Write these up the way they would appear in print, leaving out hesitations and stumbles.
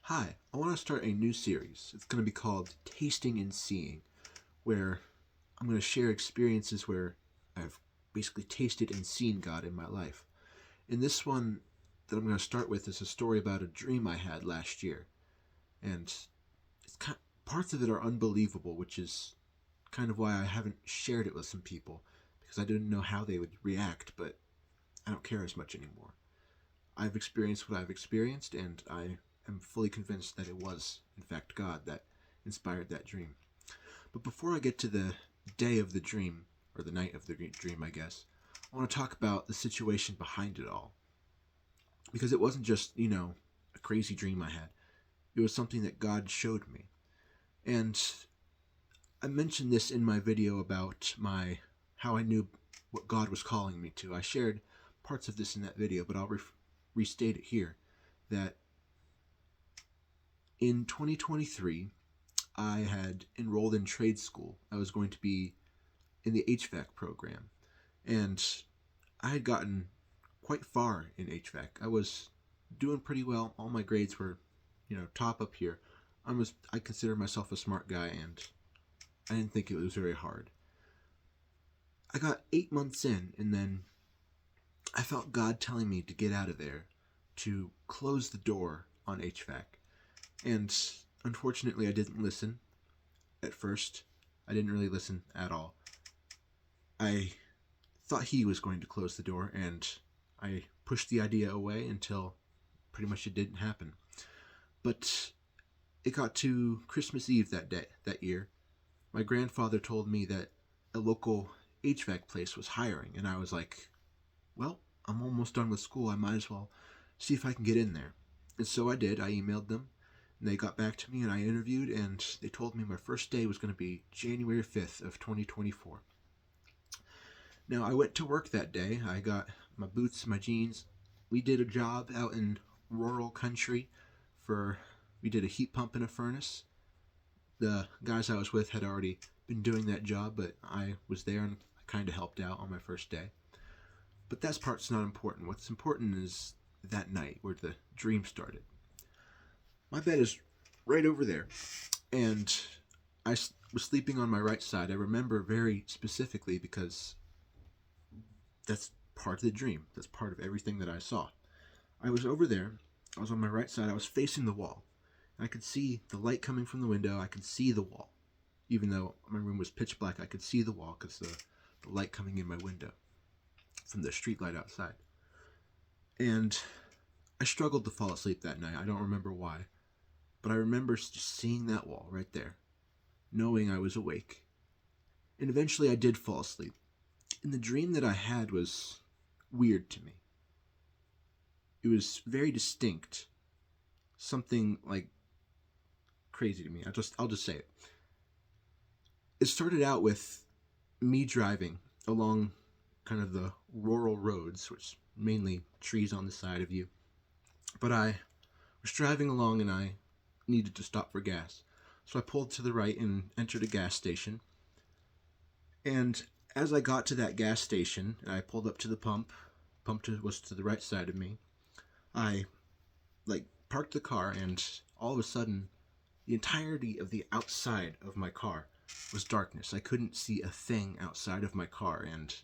Hi, I want to start a new series. It's going to be called Tasting and Seeing, where I'm going to share experiences where I've basically tasted and seen God in my life. And this one that I'm going to start with is a story about a dream I had last year. And parts of it are unbelievable, which is kind of why I haven't shared it with some people, because I didn't know how they would react, but I don't care as much anymore. I've experienced what I've experienced, and I am fully convinced that it was, in fact, God that inspired that dream. But before I get to the day of the dream, or the night of the dream, I guess, I want to talk about the situation behind it all. Because it wasn't just, a crazy dream I had. It was something that God showed me. And I mentioned this in my video about how I knew what God was calling me to. I shared parts of this in that video, but I'll restate it here. That in 2023, I had enrolled in trade school. I was going to be in the HVAC program. And I had gotten quite far in HVAC. I was doing pretty well. All my grades were, top up here. I consider myself a smart guy, and I didn't think it was very hard. I got 8 months in, and then I felt God telling me to get out of there, to close the door on HVAC. And unfortunately, I didn't listen at first. I didn't really listen at all. I thought He was going to close the door, and I pushed the idea away until pretty much it didn't happen. But it got to Christmas Eve that year. My grandfather told me that a local HVAC place was hiring, and I was like, well, I'm almost done with school. I might as well see if I can get in there. And so I did. I emailed them, and they got back to me, and I interviewed, and they told me my first day was going to be January 5th of 2024. Now, I went to work that day. I got my boots, my jeans. We did a job out in rural country we did a heat pump in a furnace. The guys I was with had already been doing that job, but I was there and I kind of helped out on my first day. But that part's not important. What's important is that night where the dream started. My bed is right over there, and I was sleeping on my right side. I remember very specifically because that's part of the dream. That's part of everything that I saw. I was over there. I was on my right side. I was facing the wall. I could see the light coming from the window. I could see the wall. Even though my room was pitch black, I could see the wall because the light coming in my window from the street light outside. And I struggled to fall asleep that night. I don't remember why. But I remember just seeing that wall right there, knowing I was awake. And eventually I did fall asleep. And the dream that I had was weird to me. It was very distinct. Something like crazy to me. I'll just say it. It started out with me driving along kind of the rural roads, which mainly trees on the side of you. But I was driving along and I needed to stop for gas. So I pulled to the right and entered a gas station. And as I got to that gas station, I pulled up to the pump. Was to the right side of me. I parked the car, and all of a sudden, the entirety of the outside of my car was darkness. I couldn't see a thing outside of my car, and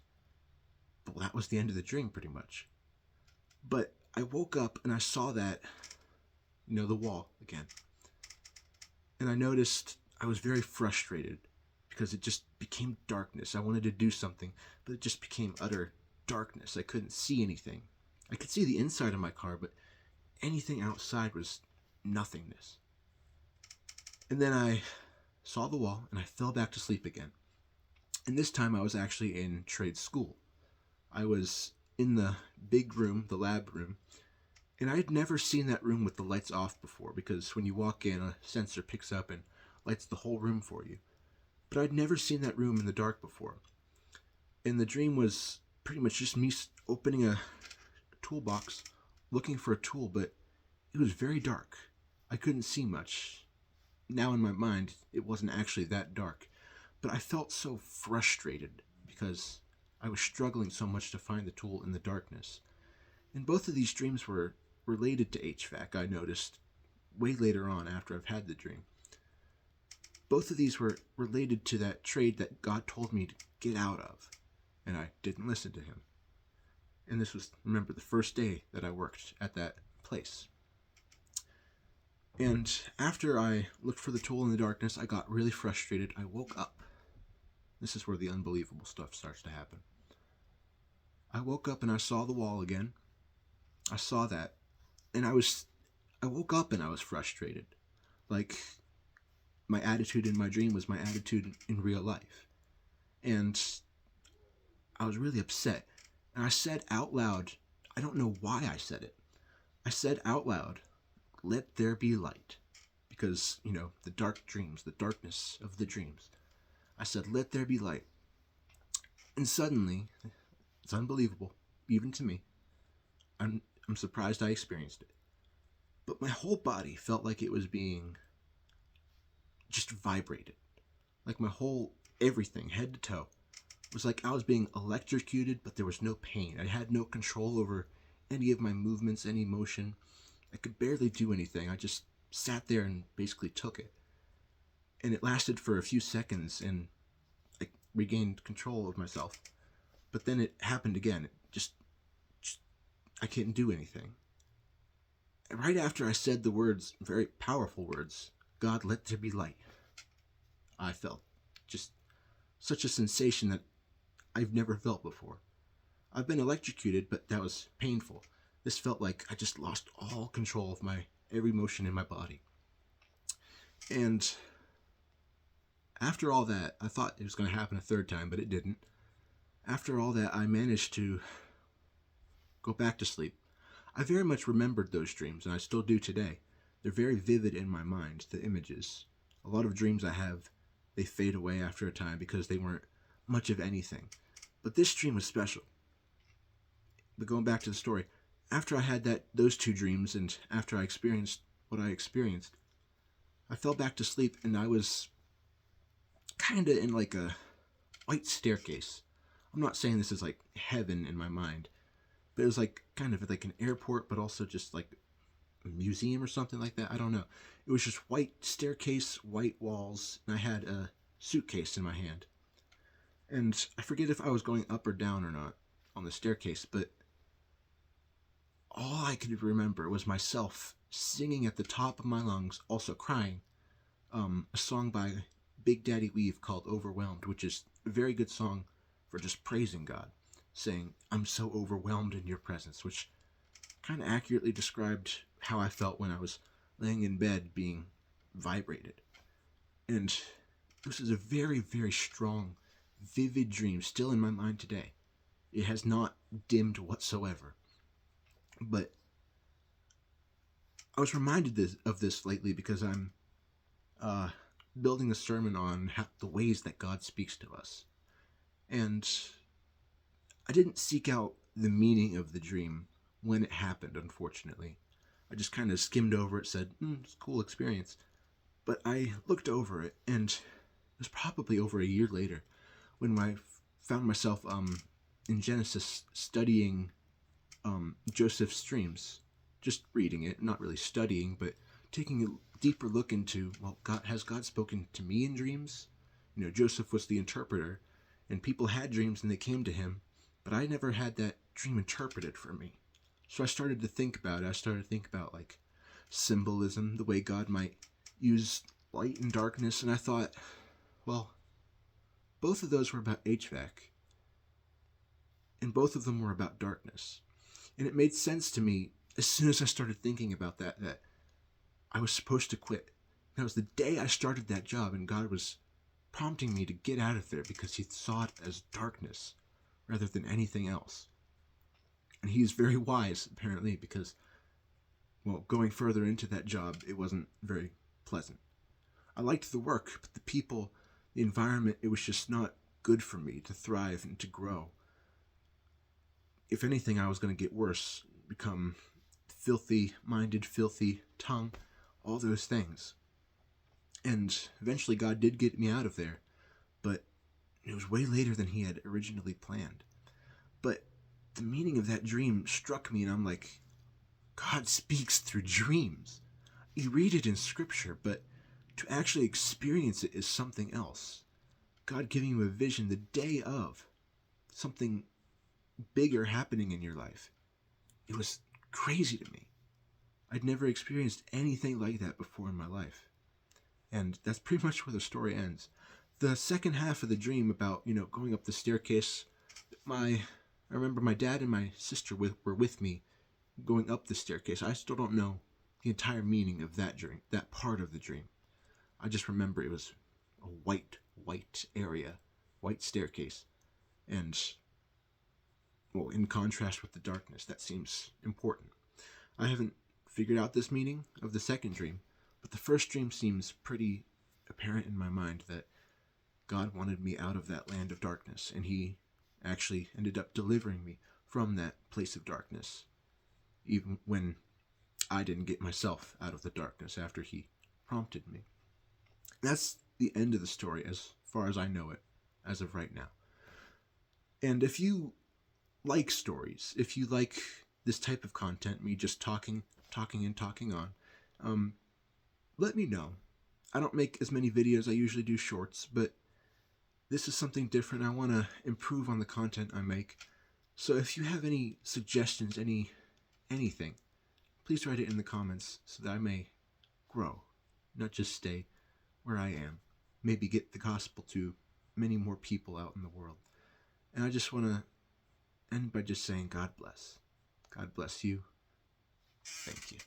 well, that was the end of the dream, pretty much. But I woke up and I saw that, the wall again. And I noticed I was very frustrated because it just became darkness. I wanted to do something, but it just became utter darkness. I couldn't see anything. I could see the inside of my car, but anything outside was nothingness. And then I saw the wall and I fell back to sleep again. And this time I was actually in trade school. I was in the big room, the lab room, and I had never seen that room with the lights off before, because when you walk in, a sensor picks up and lights the whole room for you. But I'd never seen that room in the dark before. And the dream was pretty much just me opening a toolbox, looking for a tool, but it was very dark. I couldn't see much. Now in my mind, it wasn't actually that dark. But I felt so frustrated because I was struggling so much to find the tool in the darkness. And both of these dreams were related to HVAC, I noticed. way later on after I've had the dream. Both of these were related to that trade that God told me to get out of, and I didn't listen to him. And this was, remember, the first day that I worked at that place. And after I looked for the tool in the darkness, I got really frustrated. I woke up. This is where the unbelievable stuff starts to happen. I woke up and I saw the wall again. I saw that. And I woke up and I was frustrated. Like, my attitude in my dream was my attitude in real life. And I was really upset. And I said out loud, I don't know why I said it. I said out loud, "Let there be light." Because, the dark dreams, the darkness of the dreams. I said, "Let there be light." And suddenly, it's unbelievable, even to me. I'm surprised I experienced it. But my whole body felt like it was being just vibrated. Like my whole everything, head to toe, was like I was being electrocuted, but there was no pain. I had no control over any of my movements, any motion. I could barely do anything. I just sat there and basically took it. And it lasted for a few seconds, and I regained control of myself. But then it happened again. It just I couldn't do anything. And right after I said the words, very powerful words, "God, let there be light," I felt just such a sensation that I've never felt before. I've been electrocuted, but that was painful. This felt like I just lost all control of my every motion in my body. And after all that, I thought it was going to happen a third time, but it didn't. After all that, I managed to go back to sleep. I very much remembered those dreams, and I still do today. They're very vivid in my mind, the images. A lot of dreams I have, they fade away after a time because they weren't much of anything. But this dream was special. But going back to the story, after I had those two dreams, and after I experienced what I experienced, I fell back to sleep, and I was kind of in like a white staircase. I'm not saying this is like heaven in my mind, but it was like kind of like an airport, but also just like a museum or something like that. I don't know. It was just white staircase, white walls, and I had a suitcase in my hand. And I forget if I was going up or down or not on the staircase, but all I could remember was myself singing at the top of my lungs, also crying, a song by Big Daddy Weave called "Overwhelmed," which is a very good song for just praising God, saying, "I'm so overwhelmed in your presence," which kind of accurately described how I felt when I was laying in bed being vibrated. And this is a very, very strong, vivid dream still in my mind today. It has not dimmed whatsoever. But I was reminded of this lately because I'm building a sermon on the ways that God speaks to us. And I didn't seek out the meaning of the dream when it happened, unfortunately. I just kind of skimmed over it, said, it's a cool experience. But I looked over it, and it was probably over a year later when I found myself in Genesis studying Joseph's dreams. Just reading it, not really studying, but taking a deeper look into, well, has God spoken to me in dreams? Joseph was the interpreter, and people had dreams and they came to him, but I never had that dream interpreted for me. So I started to think about it. I started to think about like symbolism, the way God might use light and darkness, and I thought, well, both of those were about HVAC, and both of them were about darkness. And it made sense to me as soon as I started thinking about that I was supposed to quit. That was the day I started that job, and God was prompting me to get out of there because he saw it as darkness rather than anything else. And he's very wise, apparently, because, well, going further into that job, it wasn't very pleasant. I liked the work, but the people, the environment, it was just not good for me to thrive and to grow. If anything, I was going to get worse, become filthy-minded, filthy tongue, all those things. And eventually God did get me out of there, but it was way later than he had originally planned. But the meaning of that dream struck me, and I'm like, God speaks through dreams. you read it in scripture, but to actually experience it is something else. God giving you a vision the day of something bigger happening in your life. It was crazy to me. I'd never experienced anything like that before in my life. And that's pretty much where the story ends. The second half of the dream about, going up the staircase, I remember my dad and my sister were with me going up the staircase. I still don't know the entire meaning of that dream, that part of the dream. I just remember it was a white area, white staircase. And, well, in contrast with the darkness, that seems important. I haven't figured out this meaning of the second dream, but the first dream seems pretty apparent in my mind that God wanted me out of that land of darkness, and He actually ended up delivering me from that place of darkness, even when I didn't get myself out of the darkness after He prompted me. That's the end of the story as far as I know it, as of right now. And if you like stories, if you like this type of content, me just talking on, let me know. I don't make as many videos. I usually do shorts, but this is something different. I want to improve on the content I make. So if you have any suggestions, anything, please write it in the comments so that I may grow, not just stay where I am. Maybe get the gospel to many more people out in the world. And I just want to end by just saying God bless. God bless you. Thank you.